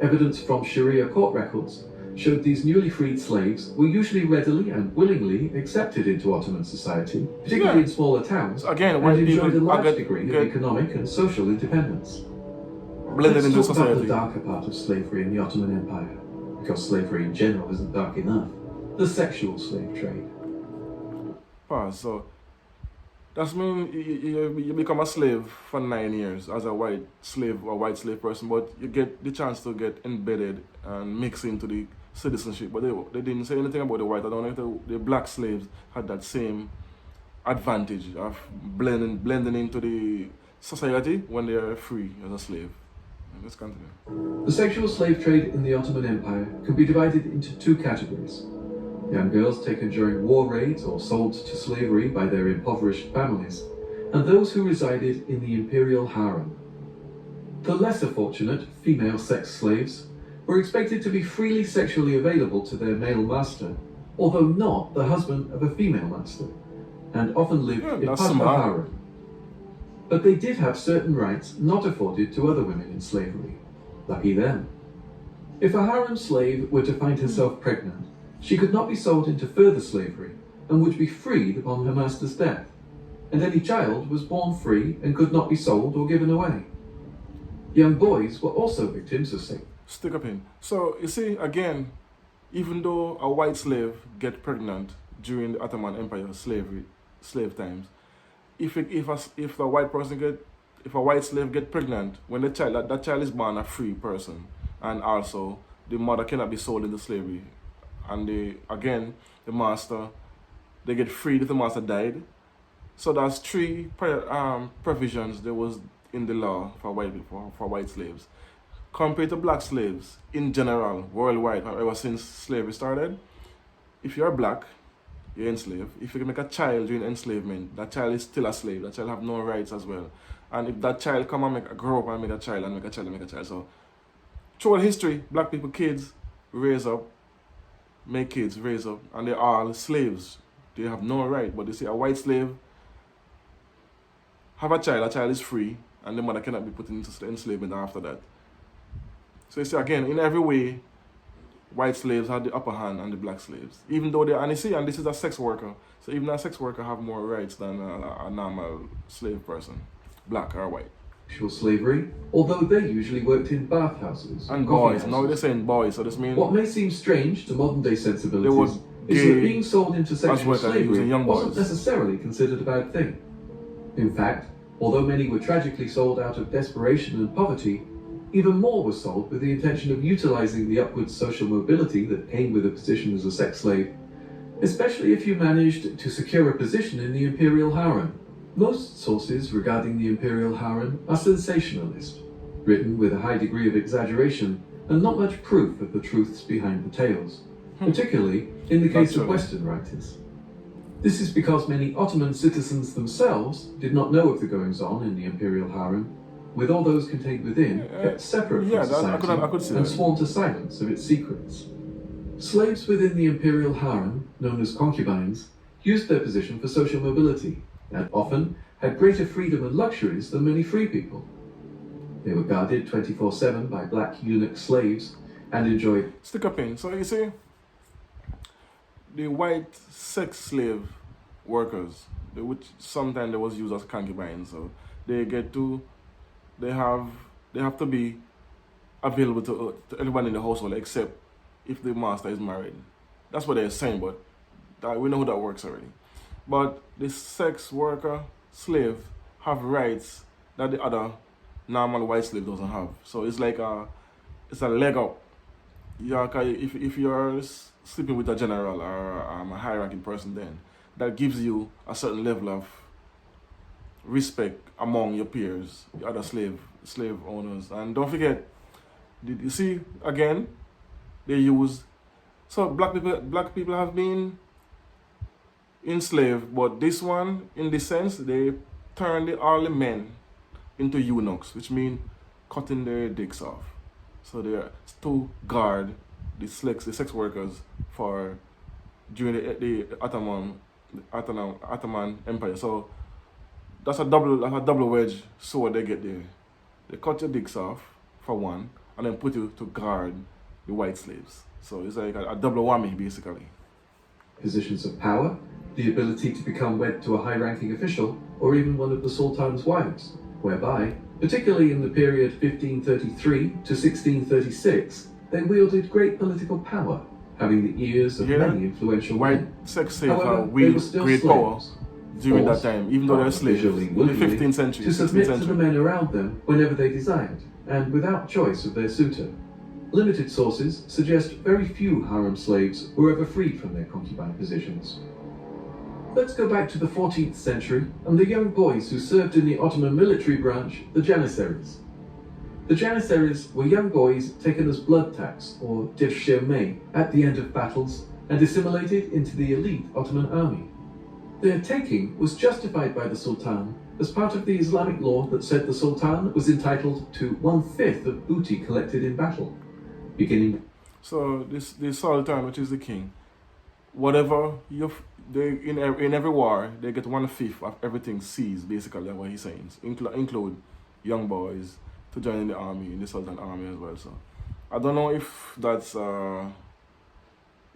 Evidence from Sharia court records showed these newly freed slaves were usually readily and willingly accepted into Ottoman society, particularly in smaller towns, Again, and white enjoyed a people large degree of economic and social independence. blended Let's into talk about society. the darker part of slavery in the Ottoman Empire, because slavery in general isn't dark enough. The sexual slave trade. Pause. So that's mean you become a slave for 9 years as a white slave or white slave person, but you get the chance to get embedded and mix into the citizenship. But they didn't say anything about the white. I don't know if the black slaves had that same advantage of blending into the society when they are free as a slave. Let's continue. The sexual slave trade in the Ottoman Empire can be divided into two categories. Young girls taken during war raids or sold to slavery by their impoverished families, and those who resided in the imperial harem. The lesser fortunate female sex slaves were expected to be freely sexually available to their male master, although not the husband of a female master, and often lived in part of the harem. But they did have certain rights not afforded to other women in slavery. Lucky them. If a harem slave were to find herself pregnant, she could not be sold into further slavery and would be freed upon her master's death, and any child was born free and could not be sold or given away. Young boys were also victims of sex. Stick up in. So you see, again, even though a white slave get pregnant during the Ottoman Empire slave times, if the white person if a white slave get pregnant, when the child that child is born a free person, and also the mother cannot be sold into slavery, and the master, they get freed if the master died. So there's three provisions there was in the law for white slaves. Compared to black slaves in general, worldwide, ever since slavery started, if you're black, you're enslaved. If you make a child during enslavement, that child is still a slave. That child have no rights as well. And if that child come and grow up and make a child and make a child and make a child. So throughout history, black people, kids raise up, make kids raise up, and they're all slaves. They have no right. But they say a white slave have a child is free, and the mother cannot be put into enslavement after that. So you see, again, in every way, white slaves had the upper hand on the black slaves. Even though and this is a sex worker. So even a sex worker have more rights than a normal slave person, black or white. Sexual slavery, although they usually worked in bathhouses. And boys. Now they're saying boys, so this means... What may seem strange to modern day sensibilities is that being sold into sexual slavery wasn't necessarily considered a bad thing. In fact, although many were tragically sold out of desperation and poverty, even more were sold with the intention of utilizing the upward social mobility that came with a position as a sex slave, especially if you managed to secure a position in the imperial harem. Most sources regarding the imperial harem are sensationalist, written with a high degree of exaggeration and not much proof of the truths behind the tales, particularly in the case of Western writers. This is because many Ottoman citizens themselves did not know of the goings-on in the imperial harem, with all those contained within kept separate from society and sworn to silence of its secrets. Slaves within the imperial harem, known as concubines, used their position for social mobility, and often had greater freedom and luxuries than many free people. They were guarded 24/7 by black eunuch slaves and enjoyed... Stick up in. So you see, the white sex slave workers, which sometimes they was used as concubines, so they have to be available to everyone in the household except if the master is married. That's what they're saying, but we know how that works already. But the sex worker slave have rights that the other normal white slave doesn't have. So it's like it's a leg up. If you're sleeping with a general or a high-ranking person, then that gives you a certain level of respect among your peers, the other slave owners. And don't forget, you see, again, they use... So black people have been enslaved, but this one, in this sense, they turned all the men into eunuchs, which means cutting their dicks off. So they're to guard the sex workers for during the Ottoman Empire. So that's a double-edged sword they get there. They cut your dicks off for one, and then put you to guard the white slaves. So it's like a double whammy, basically. Positions of power, the ability to become wed to a high-ranking official, or even one of the Sultan's wives, whereby, particularly in the period 1533 to 1636, they wielded great political power, having the ears of many influential white men. sex slaves However, wield great power during that forced, time, even though they're slaves in the 15th century, to 16th submit to the century. men around them whenever they desired, and without choice of their suitor. Limited sources suggest very few harem slaves were ever freed from their concubine positions. Let's go back to the 14th century and the young boys who served in the Ottoman military branch, the Janissaries. The Janissaries were young boys taken as blood tax, or devshirme, at the end of battles and assimilated into the elite Ottoman army. Their taking was justified by the Sultan as part of the Islamic law that said the Sultan was entitled to 1/5 of booty collected in battle. So the Sultan, which is the king, whatever in every war, they get 1/5 of everything seized, basically, that's what he's saying. Include young boys to join in the army, in the Sultan army as well. So I don't know if that's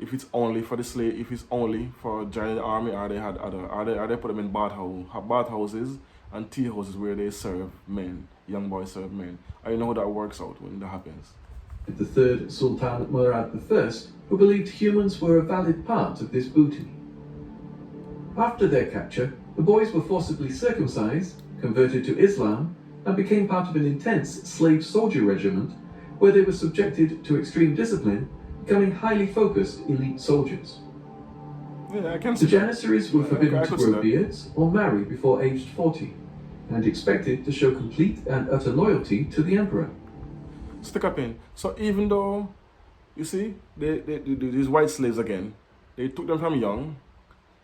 if it's only for the slave, if it's only for joining the army, or they had other, are they put them in bathhouses and tea houses where they serve men, young boys serve men. I don't know how that works out when that happens. The third Sultan Murad I, who believed humans were a valid part of this booty. After their capture, the boys were forcibly circumcised, converted to Islam, and became part of an intense slave soldier regiment where they were subjected to extreme discipline, becoming highly focused elite soldiers. Yeah, I can see the Janissaries were forbidden to grow beards or marry before aged 40, and expected to show complete and utter loyalty to the emperor. Stick up in. So even though, you see, these white slaves again, they took them from young,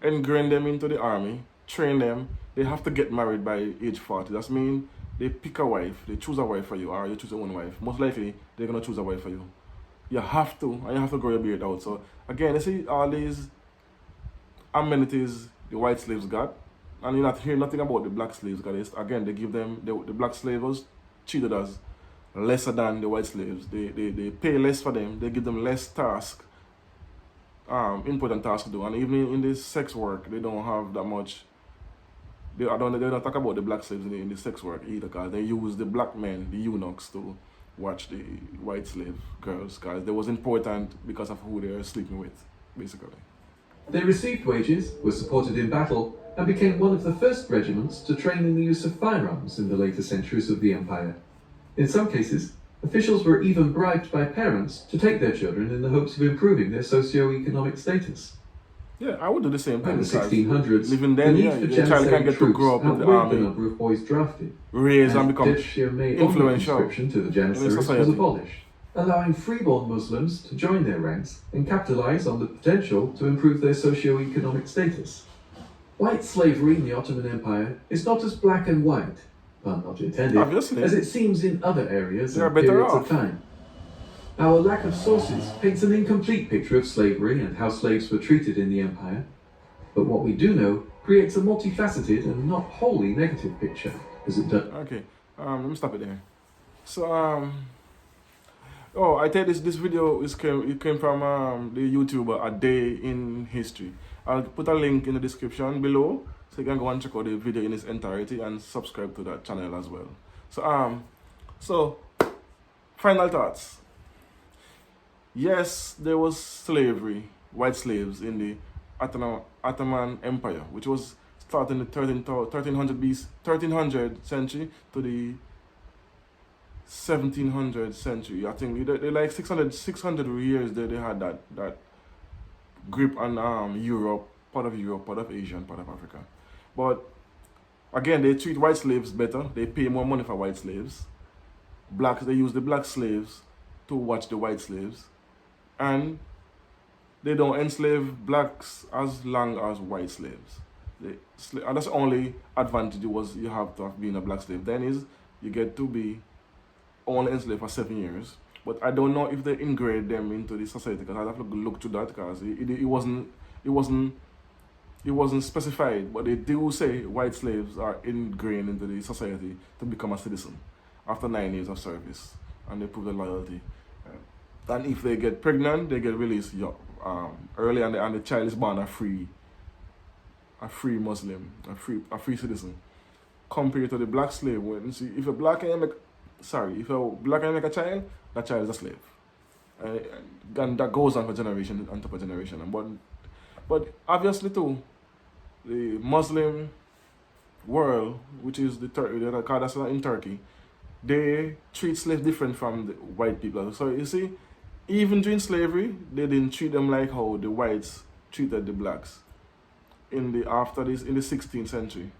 ingrained them into the army, train them, they have to get married by age 40. That means they pick a wife, they choose a wife for you, or you choose your own wife. Most likely, they're going to choose a wife for you. You have to, and you have to grow your beard out. So again, you see all these amenities the white slaves got, and you're not hearing nothing about the black slaves. Because again, they give them, the black slaves treated as lesser than the white slaves. They pay less for them, they give them less task, important tasks to do. And even in this sex work, they don't have that much. They don't talk about the black slaves in the sex work either, because they use the black men, the eunuchs, to watch the white slave girls, because they was important because of who they were sleeping with, basically. They received wages, were supported in battle, and became one of the first regiments to train in the use of firearms in the later centuries of the empire. In some cases, officials were even bribed by parents to take their children in the hopes of improving their socio-economic status. Yeah, I would do the same thing. In the 1600s, living then, the need for Janissary troops outweighed the number of boys drafted, raise and become influential. Conscription to the Janissaries was abolished, allowing freeborn Muslims to join their ranks and capitalize on the potential to improve their socio-economic status. White slavery in the Ottoman Empire is not as black and white, pun not intended, obviously, as it seems in other areas and periods of time. Our lack of sources paints an incomplete picture of slavery and how slaves were treated in the empire, but what we do know creates a multifaceted and not wholly negative picture, as it does. Okay, let me stop it there. So, I tell this video came from the YouTuber A Day in History. I'll put a link in the description below, so you can go and check out the video in its entirety and subscribe to that channel as well. So, final thoughts. Yes, there was slavery, white slaves in the Ottoman Empire, which was started in the 1300 century to the 1700 century. I think they like 600 years they had that grip on Europe, part of Asia, and part of Africa. But again, they treat white slaves better. They pay more money for white slaves. They use the black slaves to watch the white slaves. And they don't enslave blacks as long as white slaves. And that's the only advantage you have to have being a black slave. Then is you get to be only enslaved for 7 years. But I don't know if they ingrate them into the society, because I have to look to that, because it wasn't specified. But they do say white slaves are ingrained into the society to become a citizen after 9 years of service. and they prove their loyalty. And if they get pregnant, they get released early, and the child is born a free Muslim, a free citizen. Compared to the black slave, when you see if a black can make a child, that child is a slave. And that goes on for generation on top of generation. But obviously too, the Muslim world, which is the that's in Turkey, they treat slaves different from the white people. So you see, even during slavery, they didn't treat them like how the whites treated the blacks. In the 16th century,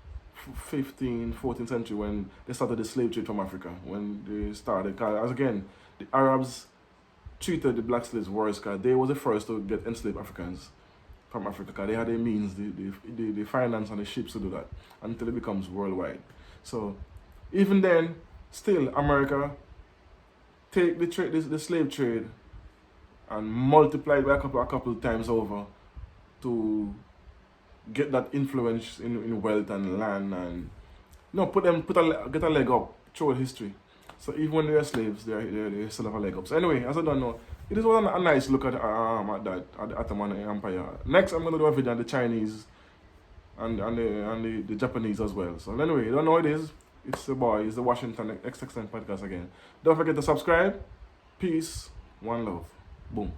15th, 14th century, when they started the slave trade from Africa, when they started, because again, the Arabs treated the black slaves worse because they were the first to get enslaved Africans from Africa. They had the means, the finance and the ships to do that until it becomes worldwide. So even then, still America take the slave trade and multiply it by a couple times over to get that influence in wealth and land, and get a leg up through history. So even when they are slaves, they still have a leg up. So anyway, as I don't know, it is a nice look at the Ottoman Empire. Next, I'm gonna do a video on the Chinese and the Japanese as well. So anyway, you don't know what it is. It's the Washington XXN podcast again. Don't forget to subscribe. Peace, one love, boom.